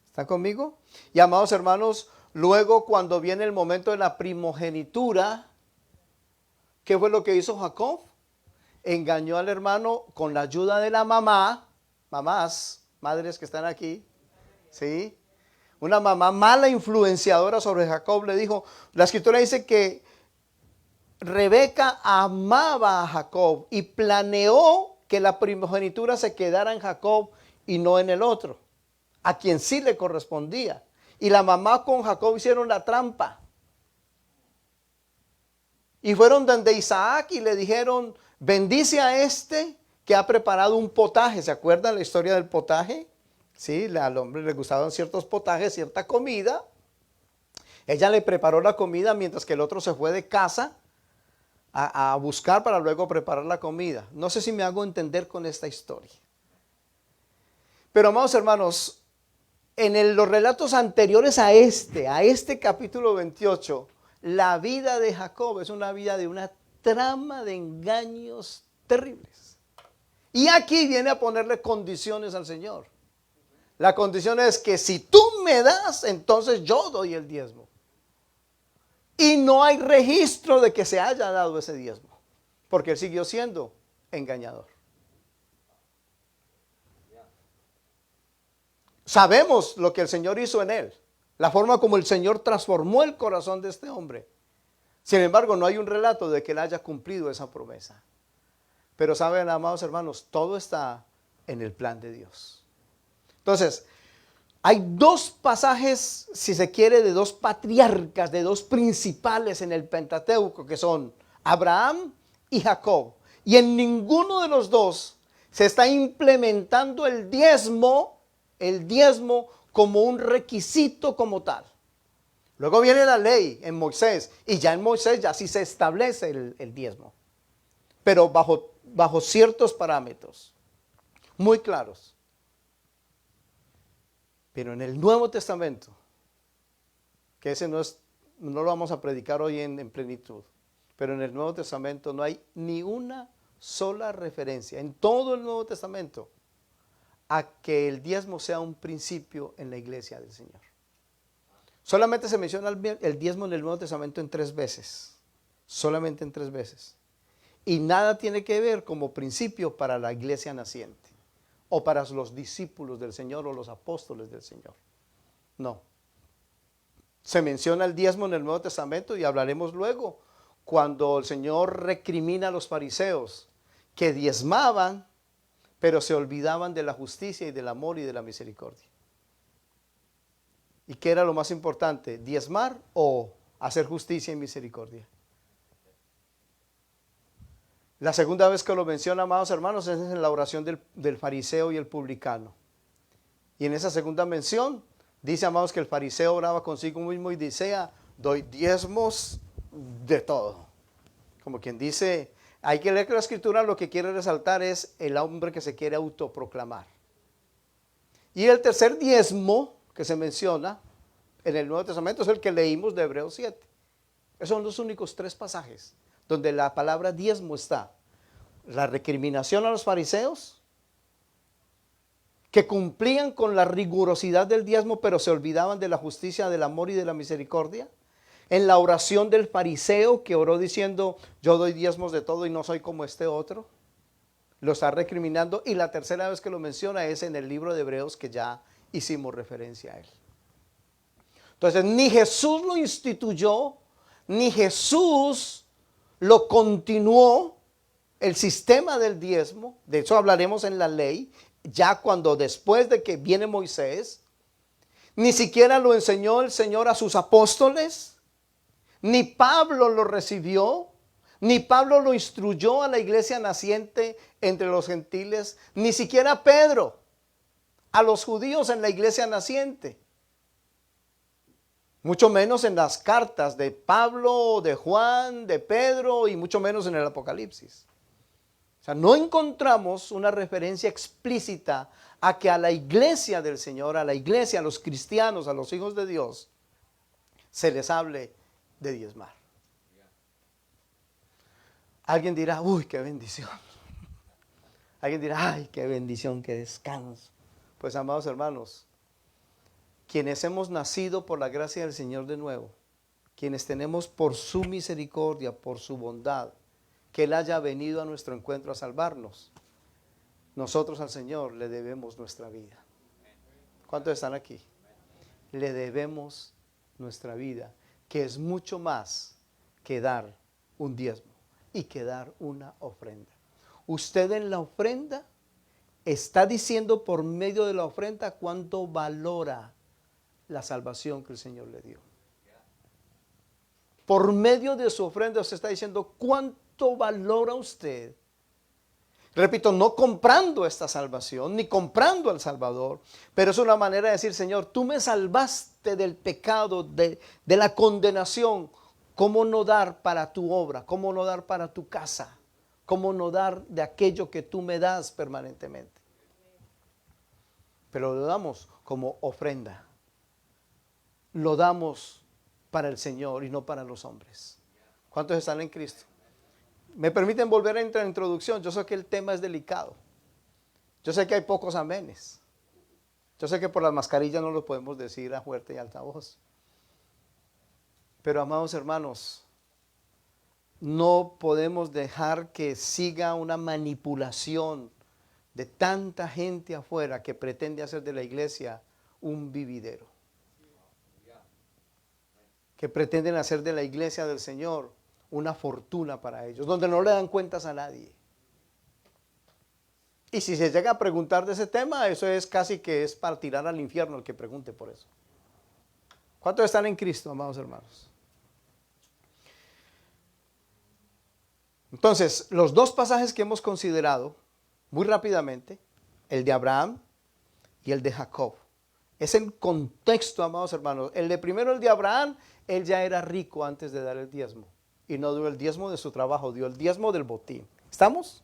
¿Están conmigo? Y amados hermanos, luego cuando viene el momento de la primogenitura, ¿qué fue lo que hizo Jacob? Engañó al hermano con la ayuda de la mamá. Mamás, madres que están aquí, ¿sí? Una mamá mala influenciadora sobre Jacob le dijo, la escritura dice que Rebeca amaba a Jacob y planeó que la primogenitura se quedara en Jacob y no en el otro, a quien sí le correspondía. Y la mamá con Jacob hicieron la trampa. Y fueron donde Isaac y le dijeron, bendice a este que ha preparado un potaje. ¿Se acuerdan la historia del potaje? Sí, al hombre le gustaban ciertos potajes, cierta comida. Ella le preparó la comida mientras que el otro se fue de casa a buscar para luego preparar la comida. No sé si me hago entender con esta historia. Pero amados hermanos, en los relatos anteriores a este capítulo 28, la vida de Jacob es una vida de una trama de engaños terribles. Y aquí viene a ponerle condiciones al Señor. La condición es que si tú me das, entonces yo doy el diezmo. Y no hay registro de que se haya dado ese diezmo, porque él siguió siendo engañador. Sabemos lo que el Señor hizo en él, la forma como el Señor transformó el corazón de este hombre. Sin embargo, no hay un relato de que él haya cumplido esa promesa. Pero saben, amados hermanos, todo está en el plan de Dios. Entonces, hay dos pasajes, si se quiere, de dos patriarcas, de dos principales en el Pentateuco, que son Abraham y Jacob. Y en ninguno de los dos se está implementando el diezmo como un requisito como tal. Luego viene la ley en Moisés, y ya en Moisés ya sí se establece el diezmo, pero bajo ciertos parámetros muy claros. Pero en el Nuevo Testamento, que ese no lo vamos a predicar hoy en plenitud, pero en el Nuevo Testamento no hay ni una sola referencia en todo el Nuevo Testamento a que el diezmo sea un principio en la iglesia del Señor. Solamente se menciona el diezmo en el Nuevo Testamento en 3 veces, solamente en 3 veces. Y nada tiene que ver como principio para la iglesia naciente, o para los discípulos del Señor o los apóstoles del Señor. No. Se menciona el diezmo en el Nuevo Testamento y hablaremos luego cuando el Señor recrimina a los fariseos que diezmaban, pero se olvidaban de la justicia y del amor y de la misericordia. ¿Y qué era lo más importante? ¿Diezmar o hacer justicia y misericordia? La segunda vez que lo menciona, amados hermanos, es en la oración del fariseo y el publicano. Y en esa segunda mención, dice, amados, que el fariseo oraba consigo mismo y decía, doy diezmos de todo. Como quien dice, hay que leer que la escritura lo que quiere resaltar es el hombre que se quiere autoproclamar. Y el tercer diezmo que se menciona en el Nuevo Testamento es el que leímos de Hebreos 7. Esos son los únicos 3 pasajes donde la palabra diezmo está. La recriminación a los fariseos, que cumplían con la rigurosidad del diezmo, pero se olvidaban de la justicia, del amor y de la misericordia. En la oración del fariseo, que oró diciendo, yo doy diezmos de todo y no soy como este otro. Lo está recriminando. Y la tercera vez que lo menciona es en el libro de Hebreos, que ya hicimos referencia a él. Entonces, ni Jesús lo instituyó, ni Jesús lo continuó, el sistema del diezmo. De eso hablaremos en la ley, ya cuando después de que viene Moisés. Ni siquiera lo enseñó el Señor a sus apóstoles, ni Pablo lo recibió, ni Pablo lo instruyó a la iglesia naciente entre los gentiles, ni siquiera Pedro a los judíos en la iglesia naciente. Mucho menos en las cartas de Pablo, de Juan, de Pedro y mucho menos en el Apocalipsis. O sea, no encontramos una referencia explícita a que a la iglesia del Señor, a la iglesia, a los cristianos, a los hijos de Dios, se les hable de diezmar. Alguien dirá, uy, qué bendición. Alguien dirá, ay, qué bendición, qué descanso. Pues, amados hermanos, quienes hemos nacido por la gracia del Señor de nuevo, quienes tenemos por su misericordia, por su bondad, que Él haya venido a nuestro encuentro a salvarnos, nosotros al Señor le debemos nuestra vida. ¿Cuántos están aquí? Le debemos nuestra vida, que es mucho más que dar un diezmo y que dar una ofrenda. Usted en la ofrenda está diciendo por medio de la ofrenda cuánto valora la salvación que el Señor le dio. Por medio de su ofrenda usted está diciendo cuánto valora usted Repito, no comprando esta salvación, ni comprando al Salvador, pero es una manera de decir, Señor, tú me salvaste del pecado, de la condenación. ¿Cómo no dar para tu obra? ¿Cómo no dar para tu casa? ¿Cómo no dar de aquello que tú me das permanentemente? Pero lo damos como ofrenda. Lo damos para el Señor y no para los hombres. ¿Cuántos están en Cristo? ¿Me permiten volver a entrar en introducción? Yo sé que el tema es delicado. Yo sé que hay pocos amenes. Yo sé que por las mascarillas no lo podemos decir a fuerte y alta voz. Pero amados hermanos, no podemos dejar que siga una manipulación de tanta gente afuera que pretende hacer de la iglesia un vividero. Que pretenden hacer de la iglesia del Señor una fortuna para ellos, donde no le dan cuentas a nadie. Y si se llega a preguntar de ese tema, eso es casi que es para tirar al infierno el que pregunte por eso. ¿Cuántos están en Cristo, amados hermanos? Entonces, los dos pasajes que hemos considerado, muy rápidamente, el de Abraham y el de Jacob. Es el contexto, amados hermanos. El de primero, el de Abraham, él ya era rico antes de dar el diezmo. Y no dio el diezmo de su trabajo, dio el diezmo del botín. ¿Estamos?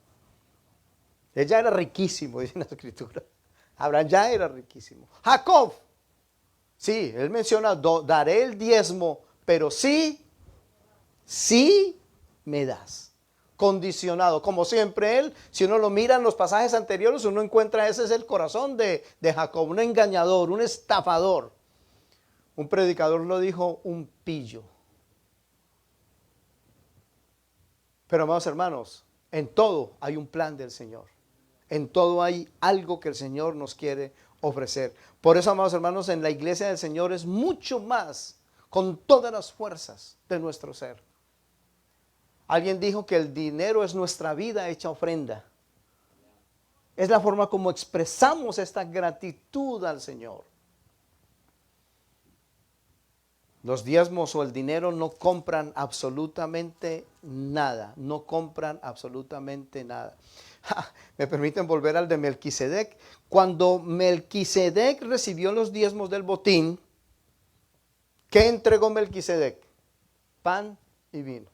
Él ya era riquísimo, dice la Escritura. Abraham ya era riquísimo. Jacob, sí, él menciona, daré el diezmo, pero sí me das. Condicionado, como siempre él, si uno lo mira en los pasajes anteriores, uno encuentra ese es el corazón de Jacob, un engañador, un estafador. Un predicador lo dijo, un pillo. Pero amados hermanos, en todo hay un plan del Señor. En todo hay algo que el Señor nos quiere ofrecer. Por eso, amados hermanos, en la iglesia del Señor es mucho más con todas las fuerzas de nuestro ser. Alguien dijo que el dinero es nuestra vida hecha ofrenda. Es la forma como expresamos esta gratitud al Señor. Los diezmos o el dinero no compran absolutamente nada. No compran absolutamente nada. Me permiten volver al de Melquisedec. Cuando Melquisedec recibió los diezmos del botín, ¿qué entregó Melquisedec? Pan y vino.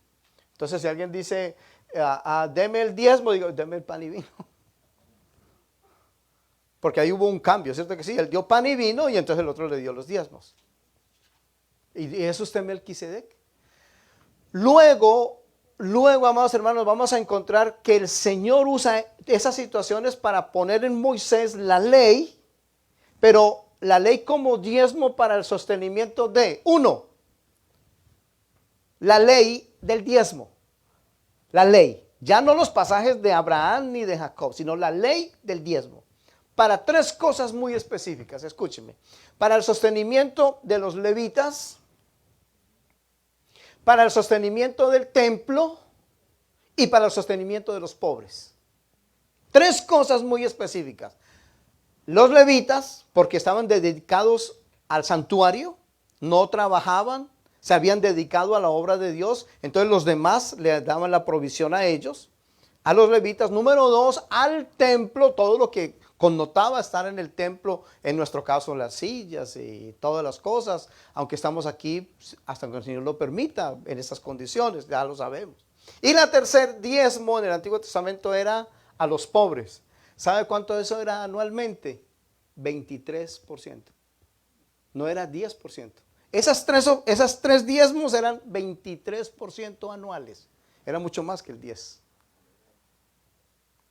Entonces, si alguien dice, deme el diezmo, digo, deme el pan y vino. Porque ahí hubo un cambio, ¿cierto que sí? Él dio pan y vino y entonces el otro le dio los diezmos. Y eso es Melquisedec. Luego, amados hermanos, vamos a encontrar que el Señor usa esas situaciones para poner en Moisés la ley, pero la ley como diezmo para el sostenimiento de, uno, la ley del diezmo, la ley, ya no los pasajes de Abraham ni de Jacob, sino la ley del diezmo, para tres cosas muy específicas, escúcheme, para el sostenimiento de los levitas, para el sostenimiento del templo y para el sostenimiento de los pobres. Tres cosas muy específicas. Los levitas, porque estaban dedicados al santuario, no trabajaban, se habían dedicado a la obra de Dios, entonces los demás le daban la provisión a ellos, a los levitas. Número dos, al templo, todo lo que connotaba estar en el templo, en nuestro caso las sillas y todas las cosas, aunque estamos aquí hasta que el Señor lo permita en estas condiciones, ya lo sabemos. Y la tercer diezmo en el Antiguo Testamento era a los pobres. ¿Sabe cuánto eso era anualmente? 23%. No era 10%. Esas tres diezmos eran 23% anuales. Era mucho más que el 10%.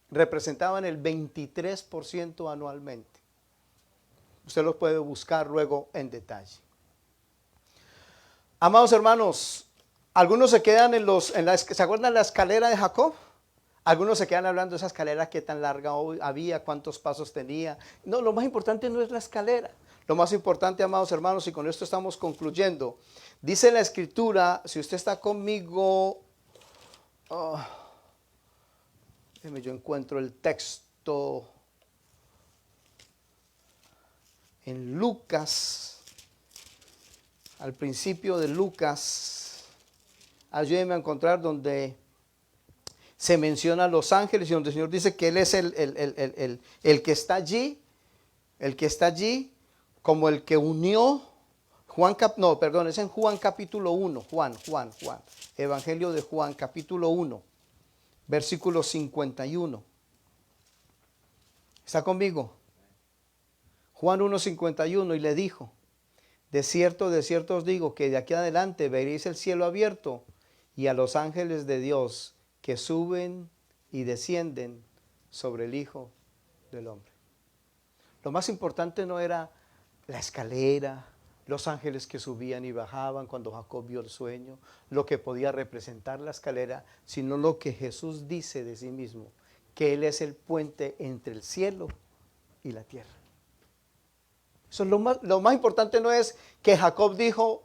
Representaban el 23% anualmente. Usted los puede buscar luego en detalle. Amados hermanos, algunos se quedan ¿se acuerdan la escalera de Jacob? Algunos se quedan hablando de esa escalera, qué tan larga había, cuántos pasos tenía. No, lo más importante no es la escalera. Lo más importante, amados hermanos, y con esto estamos concluyendo. Dice la Escritura, si usted está conmigo, yo encuentro el texto en Lucas, al principio de Lucas, ayúdeme a encontrar donde se menciona a los ángeles y donde el Señor dice que Él es el que está allí, como el que unió, es en Juan capítulo 1, Juan, Evangelio de Juan capítulo 1, versículo 51. ¿Está conmigo? Juan 1:51, y le dijo, de cierto os digo que de aquí adelante veréis el cielo abierto y a los ángeles de Dios que suben y descienden sobre el Hijo del Hombre. Lo más importante no era la escalera, los ángeles que subían y bajaban cuando Jacob vio el sueño, lo que podía representar la escalera, sino lo que Jesús dice de sí mismo, que Él es el puente entre el cielo y la tierra. Eso es lo más importante no es que Jacob dijo,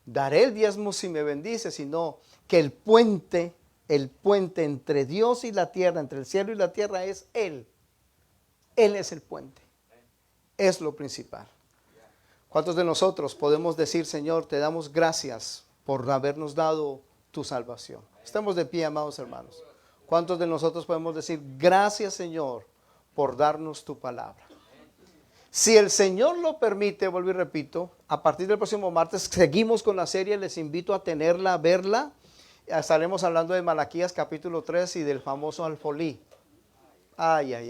daré el diezmo si me bendice, sino que el puente entre Dios y la tierra, entre el cielo y la tierra es Él. Él es el puente. Es lo principal. ¿Cuántos de nosotros podemos decir, Señor, te damos gracias por habernos dado tu salvación? Estamos de pie, amados hermanos. ¿Cuántos de nosotros podemos decir, gracias, Señor, por darnos tu palabra? Si el Señor lo permite, vuelvo y repito, a partir del próximo martes seguimos con la serie, les invito a tenerla, a verla. Estaremos hablando de Malaquías capítulo 3 y del famoso alfolí. Ay.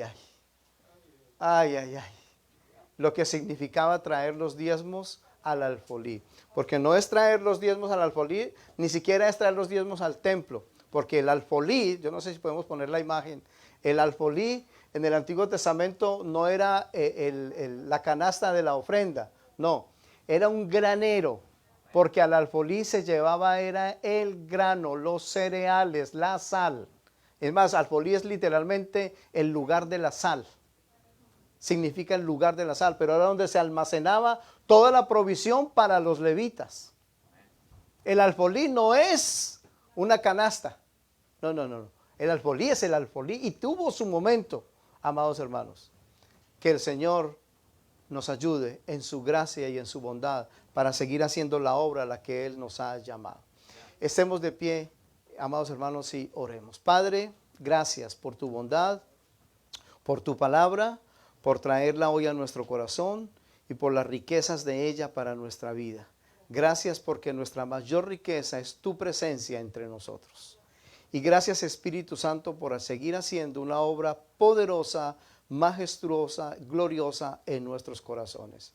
Lo que significaba traer los diezmos al alfolí. Porque no es traer los diezmos al alfolí, ni siquiera es traer los diezmos al templo. Porque el alfolí, yo no sé si podemos poner la imagen, el alfolí en el Antiguo Testamento no era la canasta de la ofrenda, no, era un granero. Porque al alfolí se llevaba era el grano, los cereales, la sal. Es más, alfolí es literalmente el lugar de la sal. Significa el lugar de la sal, pero era donde se almacenaba toda la provisión para los levitas. El alfolí no es una canasta. No. El alfolí es el alfolí y tuvo su momento, amados hermanos. Que el Señor nos ayude en su gracia y en su bondad para seguir haciendo la obra a la que Él nos ha llamado. Estemos de pie, amados hermanos, y oremos. Padre, gracias por tu bondad, por tu palabra, por traerla hoy a nuestro corazón y por las riquezas de ella para nuestra vida. Gracias porque nuestra mayor riqueza es tu presencia entre nosotros. Y gracias, Espíritu Santo, por seguir haciendo una obra poderosa, majestuosa, gloriosa en nuestros corazones.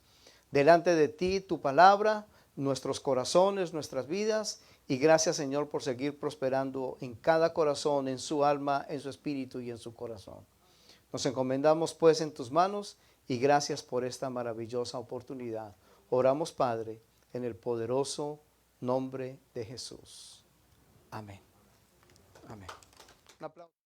Delante de ti, tu palabra, nuestros corazones, nuestras vidas. Y gracias, Señor, por seguir prosperando en cada corazón, en su alma, en su espíritu y en su corazón. Nos encomendamos pues en tus manos y gracias por esta maravillosa oportunidad. Oramos, Padre, en el poderoso nombre de Jesús. Amén. Amén. Un aplauso.